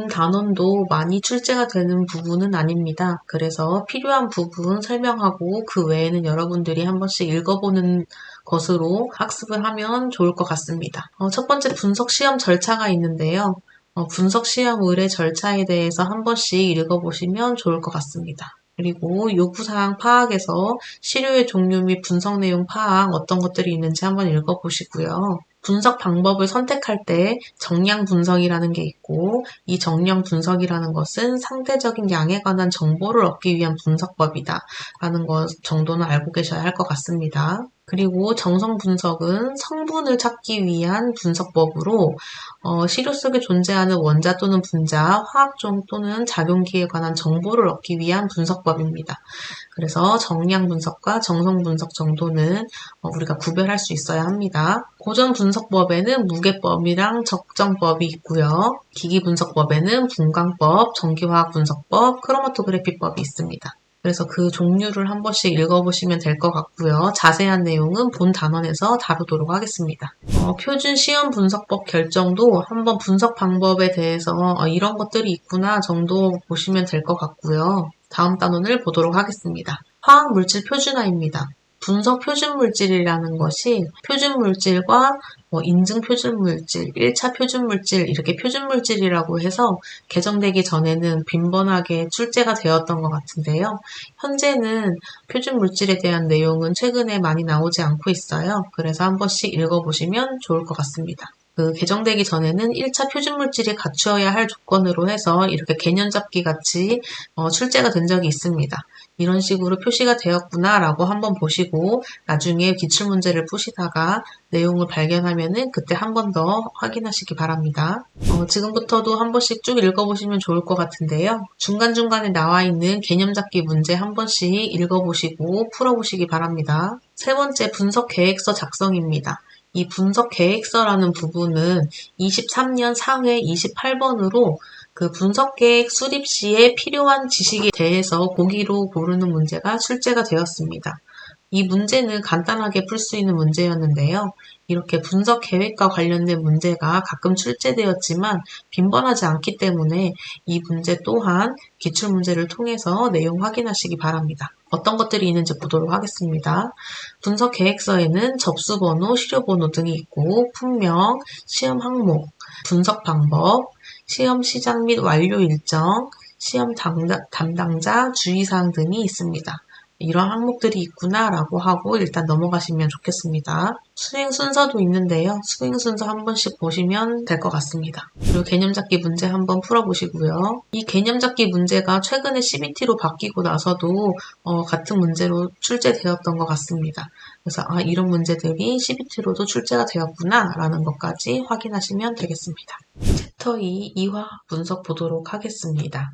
본 단원도 많이 출제가 되는 부분은 아닙니다. 그래서 필요한 부분 설명하고 그 외에는 여러분들이 한 번씩 읽어보는 것으로 학습을 하면 좋을 것 같습니다. 첫 번째 분석 시험 절차가 있는데요. 분석 시험 의뢰 절차에 대해서 한 번씩 읽어보시면 좋을 것 같습니다. 그리고 요구사항 파악에서 시료의 종류 및 분석 내용 파악 어떤 것들이 있는지 한번 읽어보시고요. 분석 방법을 선택할 때 정량 분석이라는 게 있고 이 정량 분석이라는 것은 상대적인 양에 관한 정보를 얻기 위한 분석법이다 라는 것 정도는 알고 계셔야 할 것 같습니다. 그리고 정성 분석은 성분을 찾기 위한 분석법으로 시료 속에 존재하는 원자 또는 분자, 화학종 또는 작용기에 관한 정보를 얻기 위한 분석법입니다. 그래서 정량 분석과 정성 분석 정도는 우리가 구별할 수 있어야 합니다. 고전 분석법에는 무게법이랑 적정법이 있고요. 기기 분석법에는 분광법, 전기화학 분석법, 크로마토그래피법이 있습니다. 그래서 그 종류를 한 번씩 읽어보시면 될 것 같고요. 자세한 내용은 본 단원에서 다루도록 하겠습니다. 표준 시험 분석법 결정도 한번 분석 방법에 대해서 이런 것들이 있구나 정도 보시면 될 것 같고요. 다음 단원을 보도록 하겠습니다. 화학물질 표준화입니다. 분석 표준물질이라는 것이 표준물질과 인증 표준물질, 1차 표준물질 이렇게 표준물질이라고 해서 개정되기 전에는 빈번하게 출제가 되었던 것 같은데요. 현재는 표준물질에 대한 내용은 최근에 많이 나오지 않고 있어요. 그래서 한 번씩 읽어보시면 좋을 것 같습니다. 개정되기 전에는 1차 표준물질이 갖추어야 할 조건으로 해서 이렇게 개념잡기 같이 출제가 된 적이 있습니다. 이런 식으로 표시가 되었구나 라고 한번 보시고 나중에 기출문제를 푸시다가 내용을 발견하면은 그때 한 번 더 확인하시기 바랍니다. 지금부터도 한 번씩 쭉 읽어보시면 좋을 것 같은데요. 중간중간에 나와 있는 개념잡기 문제 한 번씩 읽어보시고 풀어보시기 바랍니다. 세 번째 분석 계획서 작성입니다. 이 분석 계획서라는 부분은 23년 상회 28번으로 그 분석 계획 수립 시에 필요한 지식에 대해서 보기로 고르는 문제가 출제가 되었습니다. 이 문제는 간단하게 풀 수 있는 문제였는데요. 이렇게 분석 계획과 관련된 문제가 가끔 출제되었지만 빈번하지 않기 때문에 이 문제 또한 기출문제를 통해서 내용 확인하시기 바랍니다. 어떤 것들이 있는지 보도록 하겠습니다. 분석 계획서에는 접수번호, 시료번호 등이 있고 품명, 시험 항목, 분석 방법, 시험 시작 및 완료 일정, 시험 담당자, 주의사항 등이 있습니다. 이런 항목들이 있구나 라고 하고 일단 넘어가시면 좋겠습니다. 수행 순서도 있는데요. 수행 순서 한 번씩 보시면 될 것 같습니다. 그리고 개념잡기 문제 한번 풀어보시고요. 이 개념잡기 문제가 최근에 CBT로 바뀌고 나서도 같은 문제로 출제되었던 것 같습니다. 그래서 이런 문제들이 CBT로도 출제가 되었구나 라는 것까지 확인하시면 되겠습니다. 챕터 2 이화학 분석 보도록 하겠습니다.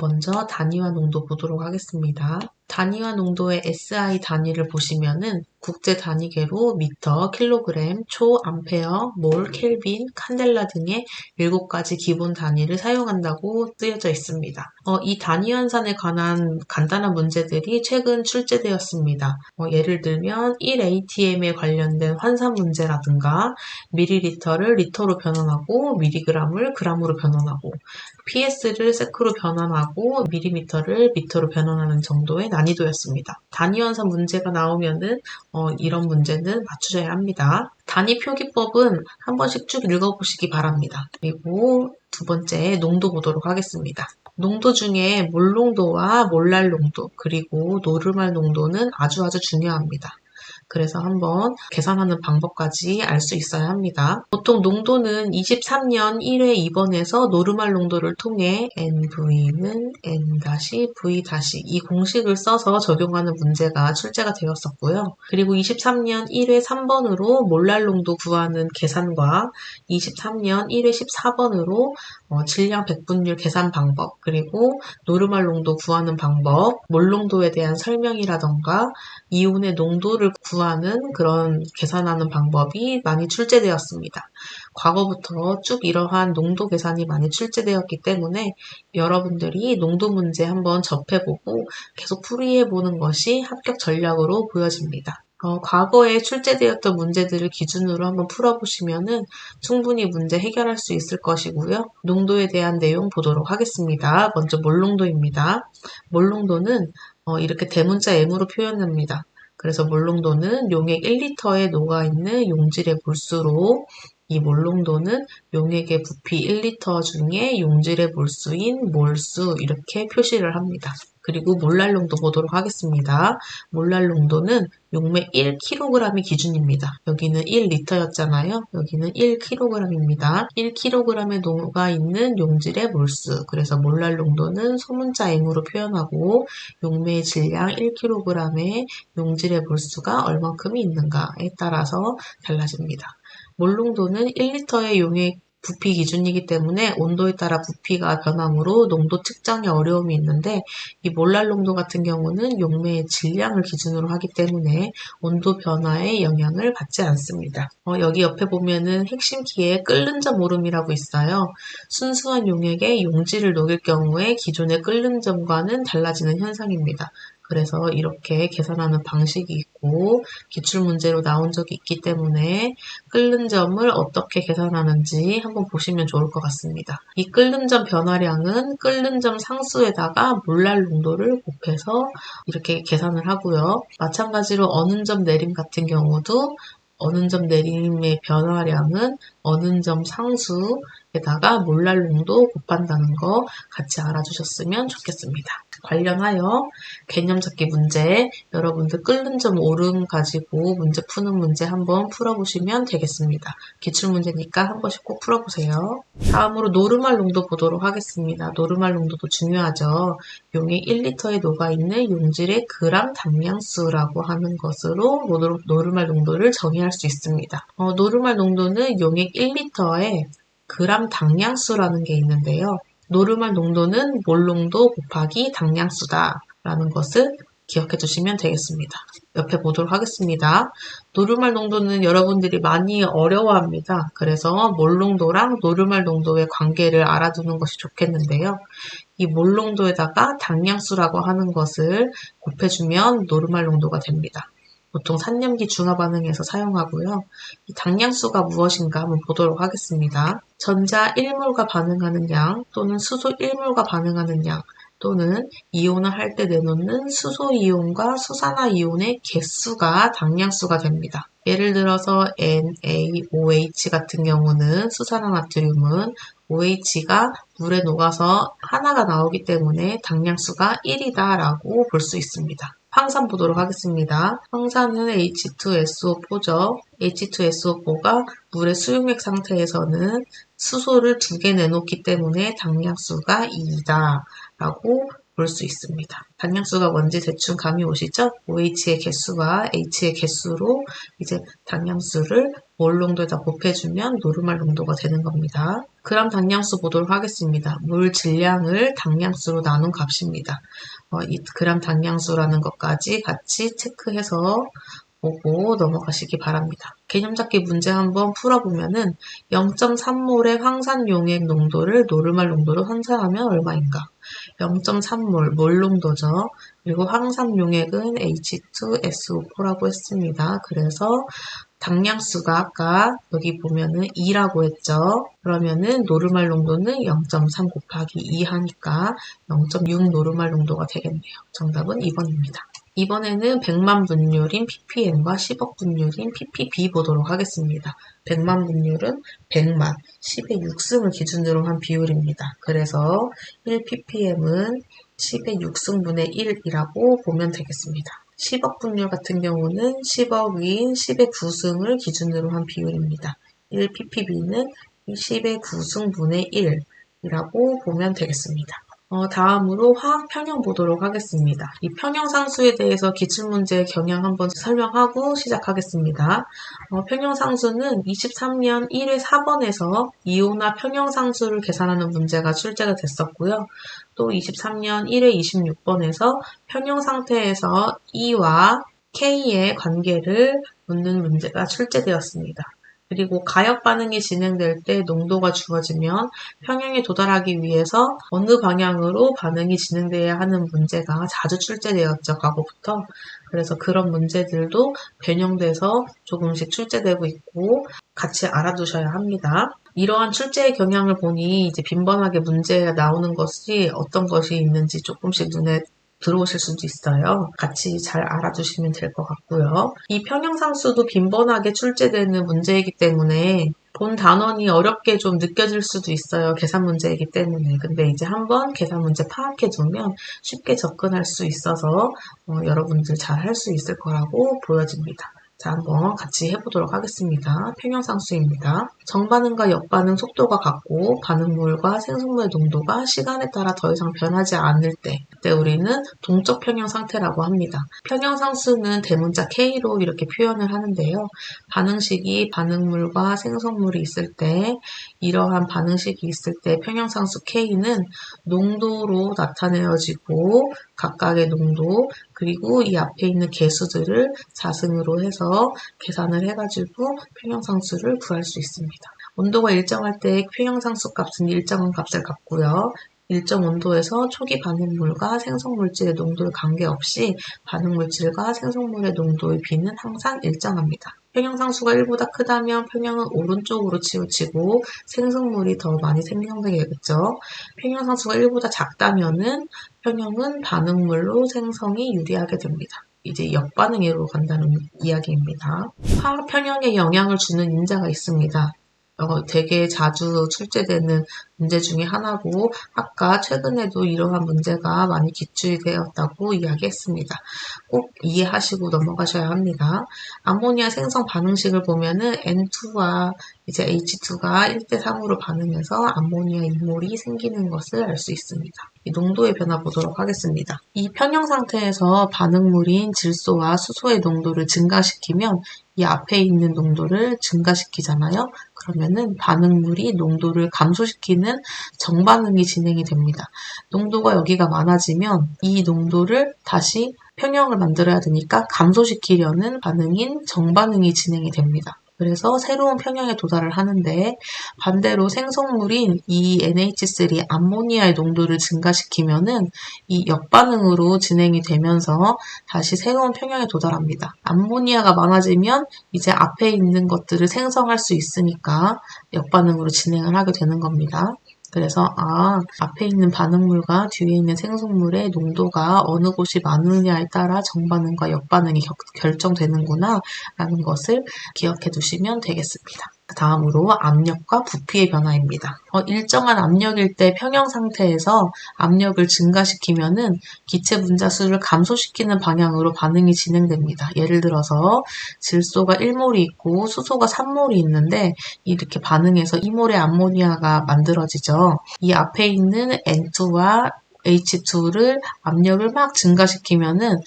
먼저 단위와 농도 보도록 하겠습니다. 단위와 농도의 SI 단위를 보시면은 국제 단위계로 미터, 킬로그램, 초, 암페어, 몰, 켈빈, 칸델라 등의 7가지 기본 단위를 사용한다고 쓰여져 있습니다. 이 단위 환산에 관한 간단한 문제들이 최근 출제되었습니다. 예를 들면 1ATM에 관련된 환산 문제라든가 밀리리터를 리터로 변환하고 밀리그램을 그램으로 변환하고 PS를 세크로 변환하고 밀리미터를 미터로 변환하는 정도의 난이도였습니다. 단위 환산 문제가 나오면은 이런 문제는 맞추셔야 합니다. 단위 표기법은 한 번씩 쭉 읽어보시기 바랍니다. 그리고 두 번째 농도 보도록 하겠습니다. 농도 중에 몰 농도와 몰랄 농도 그리고 노르말 농도는 아주 중요합니다. 그래서 한번 계산하는 방법까지 알 수 있어야 합니다. 보통 농도는 23년 1회 2번에서 노르말 농도를 통해 NV는 N-V- 이 공식을 써서 적용하는 문제가 출제가 되었었고요. 그리고 23년 1회 3번으로 몰랄 농도 구하는 계산과 23년 1회 14번으로 질량 백분율 계산 방법, 그리고 노르말 농도 구하는 방법, 몰 농도에 대한 설명이라던가 이온의 농도를 구하는 그런 계산하는 방법이 많이 출제되었습니다. 과거부터 쭉 이러한 농도 계산이 많이 출제되었기 때문에 여러분들이 농도 문제 한번 접해보고 계속 풀이해보는 것이 합격 전략으로 보여집니다. 과거에 출제되었던 문제들을 기준으로 한번 풀어보시면은 충분히 문제 해결할 수 있을 것이고요. 농도에 대한 내용 보도록 하겠습니다. 먼저 몰농도입니다. 몰농도는 이렇게 대문자 M으로 표현합니다. 그래서 몰농도는 용액 1리터에 녹아있는 용질의 몰수로 이 몰농도는 용액의 부피 1리터 중에 용질의 몰수인 몰수 이렇게 표시를 합니다. 그리고 몰랄 농도 보도록 하겠습니다. 몰랄 농도는 용매 1kg이 기준입니다. 여기는 1리터였잖아요. 여기는 1kg입니다. 1kg에 녹아있는 용질의 몰수. 그래서 몰랄 농도는 소문자 M으로 표현하고 용매의 질량 1kg의 용질의 몰수가 얼만큼이 있는가에 따라서 달라집니다. 몰농도는 1리터의 용액 부피 기준이기 때문에 온도에 따라 부피가 변하므로 농도 측정에 어려움이 있는데 이 몰랄 농도 같은 경우는 용매의 질량을 기준으로 하기 때문에 온도 변화에 영향을 받지 않습니다. 여기 옆에 보면은 핵심 키에 끓는 점 오름이라고 있어요. 순수한 용액에 용질을 녹일 경우에 기존의 끓는 점과는 달라지는 현상입니다. 그래서 이렇게 계산하는 방식이 있고 기출문제로 나온 적이 있기 때문에 끓는 점을 어떻게 계산하는지 한번 보시면 좋을 것 같습니다. 이 끓는 점 변화량은 끓는 점 상수에다가 몰랄 농도를 곱해서 이렇게 계산을 하고요. 마찬가지로 어는 점 내림 같은 경우도 어는 점 내림의 변화량은 어는 점 상수에다가 몰랄 농도 곱한다는 거 같이 알아주셨으면 좋겠습니다. 관련하여 개념 잡기 문제, 여러분들 끓는 점 오름 가지고 문제 푸는 문제 한번 풀어보시면 되겠습니다. 기출문제니까 한 번씩 꼭 풀어보세요. 다음으로 노르말 농도 보도록 하겠습니다. 노르말 농도도 중요하죠. 용액 1리터에 녹아있는 용질의 그람 담량수라고 하는 것으로 노르말 농도를 정의할 수 있습니다. 노르말 농도는 용액 1리터에 그람 당량수라는 게 있는데요. 노르말 농도는 몰농도 곱하기 당량수다 라는 것을 기억해 두시면 되겠습니다. 옆에 보도록 하겠습니다. 노르말 농도는 여러분들이 많이 어려워합니다. 그래서 몰농도랑 노르말 농도의 관계를 알아두는 것이 좋겠는데요. 이 몰농도에다가 당량수라고 하는 것을 곱해주면 노르말 농도가 됩니다. 보통 산염기 중화반응에서 사용하고요. 이 당량수가 무엇인가 한번 보도록 하겠습니다. 전자 1몰과 반응하는 양 또는 수소 1몰과 반응하는 양 또는 이온을 할 때 내놓는 수소이온과 수산화이온의 개수가 당량수가 됩니다. 예를 들어서 NaOH 같은 경우는 수산화나트륨은 OH가 물에 녹아서 하나가 나오기 때문에 당량수가 1이다 라고 볼 수 있습니다. 황산 보도록 하겠습니다. 황산은 H2SO4죠. H2SO4가 물의 수용액 상태에서는 수소를 2개 내놓기 때문에 당량수가 2이다 라고 볼 수 있습니다. 당량수가 뭔지 대충 감이 오시죠? OH의 개수와 H의 개수로 이제 당량수를 몰 농도에다 곱해주면 노르말 농도가 되는 겁니다. 그람 당량수 보도록 하겠습니다. 물 질량을 당량수로 나눈 값입니다. 이 그람 당량수라는 것까지 같이 체크해서 보고 넘어가시기 바랍니다. 개념 잡기 문제 한번 풀어보면은 0.3몰의 황산 용액 농도를 노르말 농도로 환산하면 얼마인가? 0.3몰, 몰 농도죠. 그리고 황산 용액은 H2SO4라고 했습니다. 그래서 당량수가 아까 여기 보면은 2라고 했죠. 그러면은 노르말 농도는 0.3 곱하기 2 하니까 0.6 노르말 농도가 되겠네요. 정답은 2번입니다. 이번에는 100만 분율인 ppm과 10억 분율인 ppb 보도록 하겠습니다. 100만 분율은 100만, 10의 6승을 기준으로 한 비율입니다. 그래서 1ppm은 10의 6승분의 1이라고 보면 되겠습니다. 10억 분율 같은 경우는 10억인 10의 9승을 기준으로 한 비율입니다. 1ppb는 10의 9승분의 1이라고 보면 되겠습니다. 다음으로 화학 평형 보도록 하겠습니다. 이 평형상수에 대해서 기출문제 경향 한번 설명하고 시작하겠습니다. 평형상수는 23년 1회 4번에서 이온화 평형상수를 계산하는 문제가 출제가 됐었고요. 또 23년 1회 26번에서 평형 상태에서 E와 K의 관계를 묻는 문제가 출제되었습니다. 그리고 가역 반응이 진행될 때 농도가 주어지면 평형에 도달하기 위해서 어느 방향으로 반응이 진행돼야 하는 문제가 자주 출제되었죠, 과거부터. 그래서 그런 문제들도 변형돼서 조금씩 출제되고 있고 같이 알아두셔야 합니다. 이러한 출제의 경향을 보니 이제 빈번하게 문제가 나오는 것이 어떤 것이 있는지 조금씩 눈에 들어오실 수도 있어요. 같이 잘 알아두시면 될 것 같고요. 이 평형상수도 빈번하게 출제되는 문제이기 때문에 본 단원이 어렵게 좀 느껴질 수도 있어요. 계산 문제이기 때문에. 근데 이제 한번 계산 문제 파악해 두면 쉽게 접근할 수 있어서 여러분들 잘 할 수 있을 거라고 보여집니다. 자, 한번 같이 해보도록 하겠습니다. 평형상수입니다. 정반응과 역반응 속도가 같고 반응물과 생성물의 농도가 시간에 따라 더 이상 변하지 않을 때, 그때 우리는 동적 평형 상태라고 합니다. 평형상수는 대문자 K로 이렇게 표현을 하는데요. 반응식이 반응물과 생성물이 있을 때, 이러한 반응식이 있을 때 평형상수 K는 농도로 나타내어지고 각각의 농도, 그리고 이 앞에 있는 개수들을 자승으로 해서 계산을 해가지고 평형상수를 구할 수 있습니다. 온도가 일정할 때 평형상수 값은 일정한 값을 갖고요. 일정 온도에서 초기 반응물과 생성물질의 농도에 관계없이 반응물질과 생성물의 농도의 비는 항상 일정합니다. 평형상수가 1보다 크다면 평형은 오른쪽으로 치우치고 생성물이 더 많이 생성되겠죠. 평형상수가 1보다 작다면은 평형은 반응물로 생성이 유리하게 됩니다. 이제 역반응으로 간다는 이야기입니다. 화학 평형에 영향을 주는 인자가 있습니다. 되게 자주 출제되는 문제 중에 하나고 아까 최근에도 이러한 문제가 많이 기출이 되었다고 이야기했습니다. 꼭 이해하시고 넘어가셔야 합니다. 암모니아 생성 반응식을 보면은 N2와 이제 H2가 1대3으로 반응해서 암모니아 인몰이 생기는 것을 알 수 있습니다. 이 농도의 변화 보도록 하겠습니다. 이 평형 상태에서 반응물인 질소와 수소의 농도를 증가시키면 이 앞에 있는 농도를 증가시키잖아요. 그러면은 반응물이 농도를 감소시키는 정반응이 진행이 됩니다. 농도가 여기가 많아지면 이 농도를 다시 평형을 만들어야 되니까 감소시키려는 반응인 정반응이 진행이 됩니다. 그래서 새로운 평형에 도달을 하는데 반대로 생성물인 이 NH3 암모니아의 농도를 증가시키면은 이 역반응으로 진행이 되면서 다시 새로운 평형에 도달합니다. 암모니아가 많아지면 이제 앞에 있는 것들을 생성할 수 있으니까 역반응으로 진행을 하게 되는 겁니다. 그래서 앞에 있는 반응물과 뒤에 있는 생성물의 농도가 어느 곳이 많으냐에 따라 정반응과 역반응이 결정되는구나 라는 것을 기억해 두시면 되겠습니다. 다음으로 압력과 부피의 변화입니다. 일정한 압력일 때 평형 상태에서 압력을 증가시키면은 기체 분자수를 감소시키는 방향으로 반응이 진행됩니다. 예를 들어서 질소가 1몰이 있고 수소가 3몰이 있는데 이렇게 반응해서 2몰의 암모니아가 만들어지죠. 이 앞에 있는 N2와 H2를 압력을 막 증가시키면은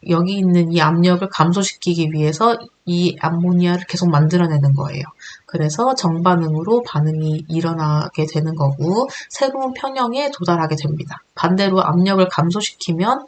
여기 있는 이 압력을 감소시키기 위해서 이 암모니아를 계속 만들어내는 거예요. 그래서 정반응으로 반응이 일어나게 되는 거고 새로운 평형에 도달하게 됩니다. 반대로 압력을 감소시키면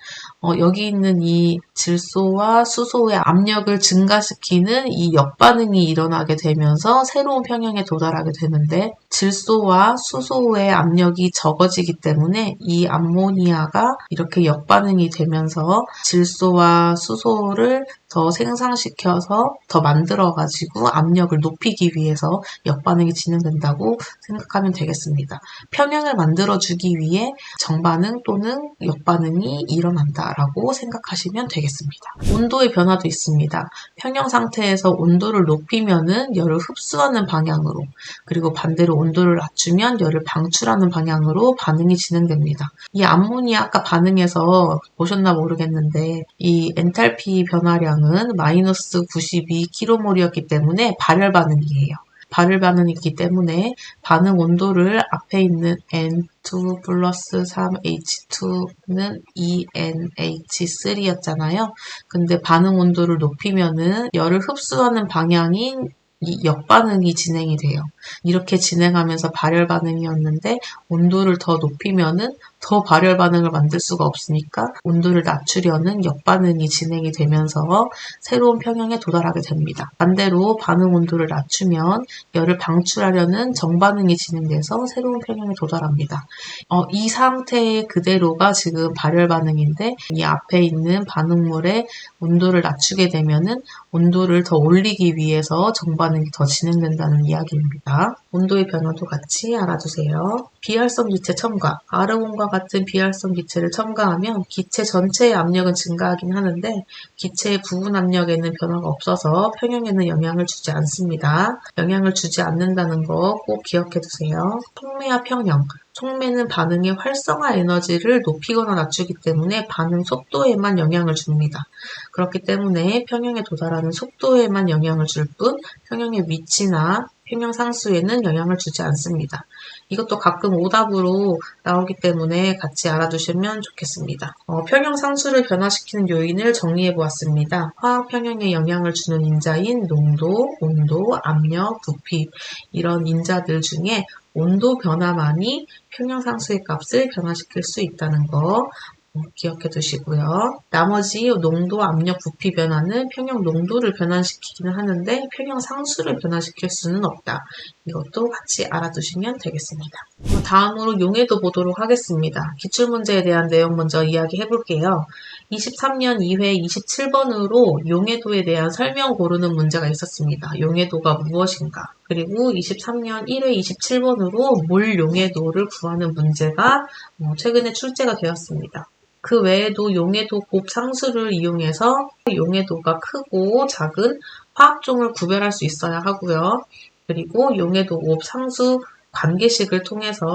여기 있는 이 질소와 수소의 압력을 증가시키는 이 역반응이 일어나게 되면서 새로운 평형에 도달하게 되는데 질소와 수소의 압력이 적어지기 때문에 이 암모니아가 이렇게 역반응이 되면서 질소와 수소를 더 생성시켜서 더 만들어가지고 압력을 높이기 위해서 역반응이 진행된다고 생각하면 되겠습니다. 평형을 만들어주기 위해 정반응 또는 역반응이 일어난다라고 생각하시면 되겠습니다. 온도의 변화도 있습니다. 평형 상태에서 온도를 높이면은 열을 흡수하는 방향으로 그리고 반대로 온도를 낮추면 열을 방출하는 방향으로 반응이 진행됩니다. 이 암모니아 아까 반응해서 보셨나 모르겠는데 이 엔탈피 변화량은 마이너스 92kmol이었기 때문에 발열 반응이에요. 발열 반응이기 때문에 반응 온도를 앞에 있는 N2 플러스 3H2는 ENH3였잖아요. 근데 반응 온도를 높이면은 열을 흡수하는 방향인 이 역반응이 진행이 돼요. 이렇게 진행하면서 발열 반응이었는데 온도를 더 높이면은 더 발열 반응을 만들 수가 없으니까 온도를 낮추려는 역반응이 진행이 되면서 새로운 평형에 도달하게 됩니다. 반대로 반응 온도를 낮추면 열을 방출하려는 정반응이 진행돼서 새로운 평형에 도달합니다. 이 상태 그대로가 지금 발열 반응인데 이 앞에 있는 반응물의 온도를 낮추게 되면은 온도를 더 올리기 위해서 정반응이 더 진행된다는 이야기입니다. 온도의 변화도 같이 알아두세요. 비활성 기체 첨가. 아르곤과 같은 비활성 기체를 첨가하면 기체 전체의 압력은 증가하긴 하는데 기체의 부분 압력에는 변화가 없어서 평형에는 영향을 주지 않습니다. 영향을 주지 않는다는 거 꼭 기억해 두세요. 촉매와 평형. 촉매는 반응의 활성화 에너지를 높이거나 낮추기 때문에 반응 속도에만 영향을 줍니다. 그렇기 때문에 평형에 도달하는 속도에만 영향을 줄 뿐 평형의 위치나 평형 상수에는 영향을 주지 않습니다. 이것도 가끔 오답으로 나오기 때문에 같이 알아두시면 좋겠습니다. 평형 상수를 변화시키는 요인을 정리해 보았습니다. 화학 평형에 영향을 주는 인자인 농도, 온도, 압력, 부피 이런 인자들 중에 온도 변화만이 평형 상수의 값을 변화시킬 수 있다는 거 기억해 두시고요. 나머지 농도, 압력, 부피 변화는 평형 농도를 변화시키기는 하는데 평형 상수를 변화시킬 수는 없다. 이것도 같이 알아두시면 되겠습니다. 다음으로 용해도 보도록 하겠습니다. 기출문제에 대한 내용 먼저 이야기해 볼게요. 23년 2회 27번으로 용해도에 대한 설명 고르는 문제가 있었습니다. 용해도가 무엇인가? 그리고 23년 1회 27번으로 몰 용해도를 구하는 문제가 최근에 출제가 되었습니다. 그 외에도 용해도 곱 상수를 이용해서 용해도가 크고 작은 화학종을 구별할 수 있어야 하고요. 그리고 용해도 곱 상수 관계식을 통해서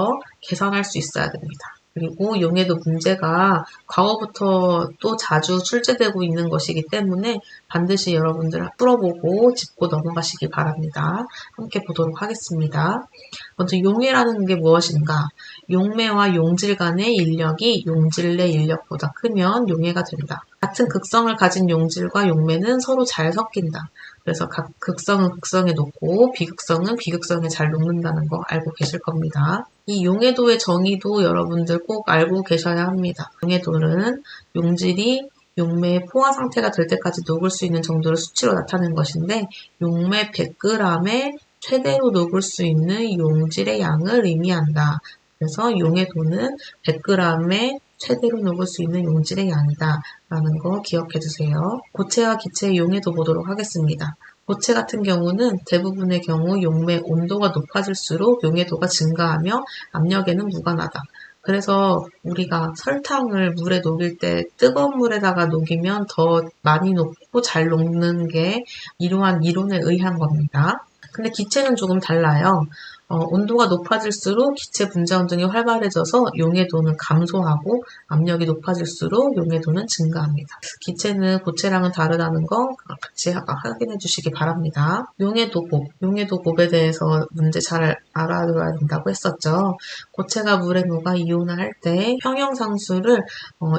계산할 수 있어야 됩니다. 그리고 용해도 문제가 과거부터 또 자주 출제되고 있는 것이기 때문에 반드시 여러분들 풀어보고 짚고 넘어가시기 바랍니다. 함께 보도록 하겠습니다. 먼저 용해라는 게 무엇인가? 용매와 용질 간의 인력이 용질 내 인력보다 크면 용해가 된다. 같은 극성을 가진 용질과 용매는 서로 잘 섞인다. 그래서 각 극성은 극성에 놓고 비극성은 비극성에 잘 녹는다는 거 알고 계실 겁니다. 이 용해도의 정의도 여러분들 꼭 알고 계셔야 합니다. 용해도는 용질이 용매의 포화 상태가 될 때까지 녹을 수 있는 정도를 수치로 나타낸 것인데 용매 100g에 최대로 녹을 수 있는 용질의 양을 의미한다. 그래서 용해도는 100g에 최대로 녹을 수 있는 용질의 양이다 라는 거 기억해 두세요. 고체와 기체의 용해도 보도록 하겠습니다. 고체 같은 경우는 대부분의 경우 용매 온도가 높아질수록 용해도가 증가하며 압력에는 무관하다. 그래서 우리가 설탕을 물에 녹일 때 뜨거운 물에다가 녹이면 더 많이 녹고 잘 녹는 게 이러한 이론에 의한 겁니다. 근데 기체는 조금 달라요. 온도가 높아질수록 기체 분자 운동이 활발해져서 용해도는 감소하고 압력이 높아질수록 용해도는 증가합니다. 기체는 고체랑은 다르다는 거 같이 확인해 주시기 바랍니다. 용해도 곱에 대해서 문제 잘 알아둬야 된다고 했었죠. 고체가 물에 녹아 이온화할 때 평형상수를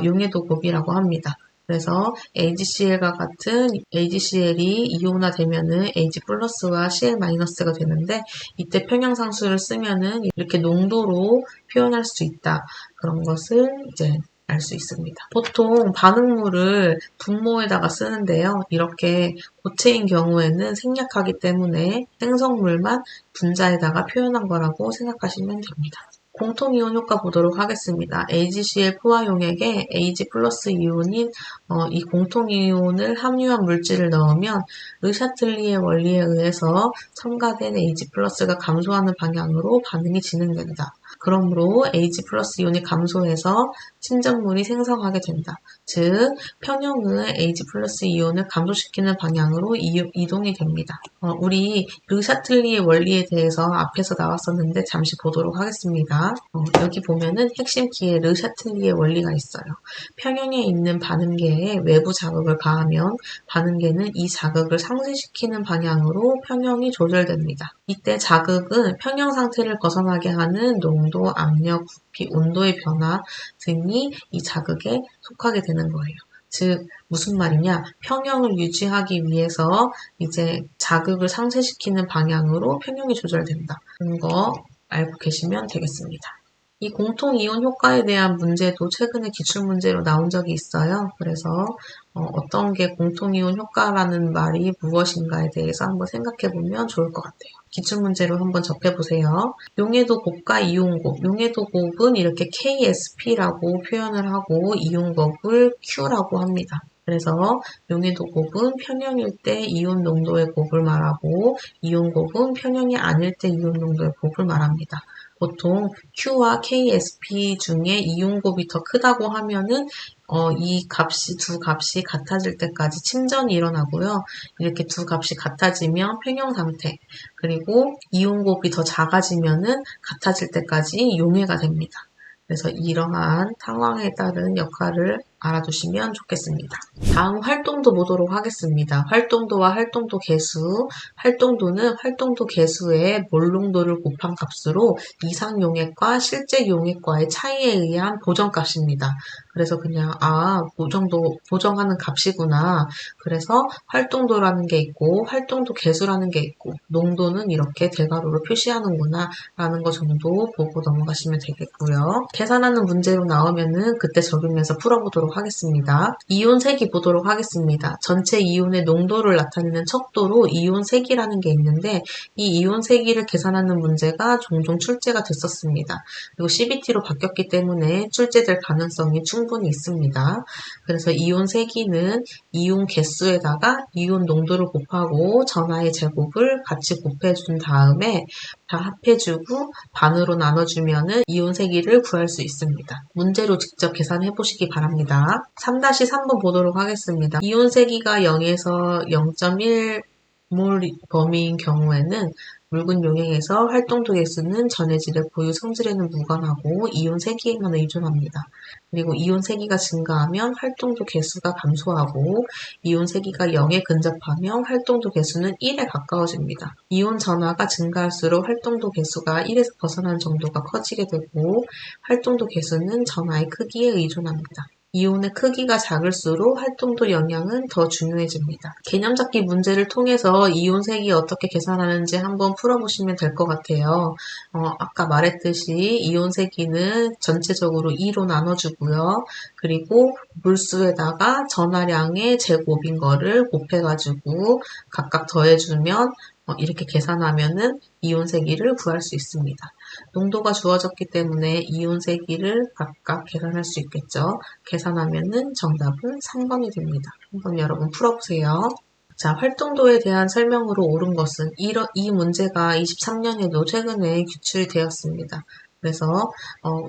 용해도 곱이라고 합니다. 그래서 AgCl과 같은 AgCl이 이온화되면은 Ag 플러스와 Cl 마이너스가 되는데 이때 평형상수를 쓰면은 이렇게 농도로 표현할 수 있다. 그런 것을 이제 알 수 있습니다. 보통 반응물을 분모에다가 쓰는데요. 이렇게 고체인 경우에는 생략하기 때문에 생성물만 분자에다가 표현한 거라고 생각하시면 됩니다. 공통이온 효과 보도록 하겠습니다. AgCl 포화용액에 Ag 플러스 이온인 이 공통이온을 함유한 물질을 넣으면 르샤틀리의 원리에 의해서 첨가된 Ag 플러스가 감소하는 방향으로 반응이 진행된다. 그러므로 Ag 플러스 이온이 감소해서 친전물이 생성하게 된다. 즉, 평형은 Ag 플러스 이온을 감소시키는 방향으로 이동이 됩니다. 우리 르샤틀리의 원리에 대해서 앞에서 나왔었는데 잠시 보도록 하겠습니다. 여기 보면은 핵심 키에 르샤틀리의 원리가 있어요. 평형에 있는 반응계에 외부 자극을 가하면 반응계는 이 자극을 상쇄시키는 방향으로 평형이 조절됩니다. 이때 자극은 평형 상태를 벗어나게 하는 농도, 압력, 부피, 온도의 변화 등이 이 자극에 속하게 되는 거예요. 즉 무슨 말이냐? 평형을 유지하기 위해서 이제 자극을 상쇄시키는 방향으로 평형이 조절된다. 그런 거 알고 계시면 되겠습니다. 이 공통이온 효과에 대한 문제도 최근에 기출문제로 나온 적이 있어요. 그래서 어떤 게 공통이온 효과라는 말이 무엇인가에 대해서 한번 생각해 보면 좋을 것 같아요. 기출문제로 한번 접해보세요. 용해도곱과 이온곱. 용해도곱은 이렇게 KSP라고 표현을 하고 이온곱을 Q라고 합니다. 그래서 용해도곱은 평형일 때 이온 농도의 곱을 말하고 이온곱은 평형이 아닐 때 이온 농도의 곱을 말합니다. 보통 Q와 KSP 중에 이온곱이 더 크다고 하면은 이 값이 두 값이 같아질 때까지 침전이 일어나고요. 이렇게 두 값이 같아지면 평형 상태, 그리고 이온곱이 더 작아지면은 같아질 때까지 용해가 됩니다. 그래서 이러한 상황에 따른 역할을 알아두시면 좋겠습니다. 다음 활동도 보도록 하겠습니다. 활동도와 활동도 계수. 활동도는 활동도 계수의 몰농도를 곱한 값으로 이상용액과 실제 용액과의 차이에 의한 보정값입니다. 그래서 그냥 보정하는 값이구나. 그래서 활동도라는 게 있고 활동도 계수라는 게 있고 농도는 이렇게 대괄호로 표시하는구나 라는 거 정도 보고 넘어가시면 되겠고요. 계산하는 문제로 나오면은 그때 적용해서 풀어보도록 하겠습니다. 이온 세기 보도록 하겠습니다. 전체 이온의 농도를 나타내는 척도로 이온 세기라는 게 있는데 이 이온 세기를 계산하는 문제가 종종 출제가 됐었습니다. 그리고 CBT로 바뀌었기 때문에 출제될 가능성이 충분히 있습니다. 그래서 이온 세기는 이온 개수에다가 이온 농도를 곱하고 전하의 제곱을 같이 곱해준 다음에 다 합해주고 반으로 나눠주면은 이온 세기를 구할 수 있습니다. 문제로 직접 계산해 보시기 바랍니다. 3-3번 보도록 하겠습니다. 이온 세기가 0에서 0.1 몰 범위인 경우에는 묽은 용액에서 활동도 개수는 전해질의 고유 성질에는 무관하고 이온 세기에만 의존합니다. 그리고 이온 세기가 증가하면 활동도 개수가 감소하고 이온 세기가 0에 근접하면 활동도 개수는 1에 가까워집니다. 이온 전하가 증가할수록 활동도 개수가 1에서 벗어나는 정도가 커지게 되고 활동도 개수는 전하의 크기에 의존합니다. 이온의 크기가 작을수록 활동도 영향은 더 중요해집니다. 개념 잡기 문제를 통해서 이온 세기 어떻게 계산하는지 한번 풀어보시면 될 것 같아요. 아까 말했듯이 이온 세기는 전체적으로 2로 나눠주고요. 그리고 물수에다가 전하량의 제곱인 거를 곱해가지고 각각 더해주면 이렇게 계산하면은 이온 세기를 구할 수 있습니다. 농도가 주어졌기 때문에 이온 세기를 각각 계산할 수 있겠죠. 계산하면은 정답은 3번이 됩니다. 한번 여러분 풀어보세요. 자, 활동도에 대한 설명으로 옳은 것은 이 문제가 23년에도 최근에 기출이 되었습니다. 그래서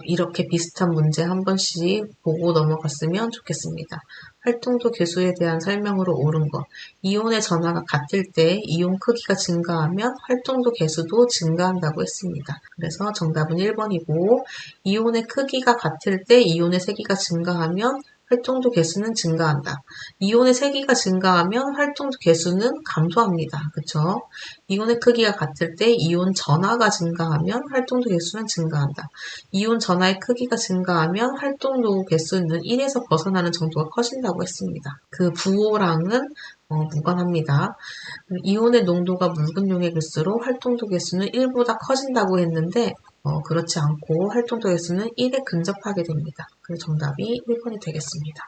이렇게 비슷한 문제 한 번씩 보고 넘어갔으면 좋겠습니다. 활동도 개수에 대한 설명으로 옳은 것. 이온의 전하가 같을 때 이온 크기가 증가하면 활동도 개수도 증가한다고 했습니다. 그래서 정답은 1번이고 이온의 크기가 같을 때 이온의 세기가 증가하면 활동도 개수는 증가한다. 이온의 세기가 증가하면 활동도 개수는 감소합니다. 그쵸? 이온의 크기가 같을 때 이온 전하가 증가하면 활동도 개수는 증가한다. 이온 전하의 크기가 증가하면 활동도 개수는 1에서 벗어나는 정도가 커진다고 했습니다. 그 부호랑은 무관합니다. 이온의 농도가 묽은 용액일수록 활동도 개수는 1보다 커진다고 했는데 그렇지 않고 활동도 개수는 1에 근접하게 됩니다. 그래서 정답이 1번이 되겠습니다.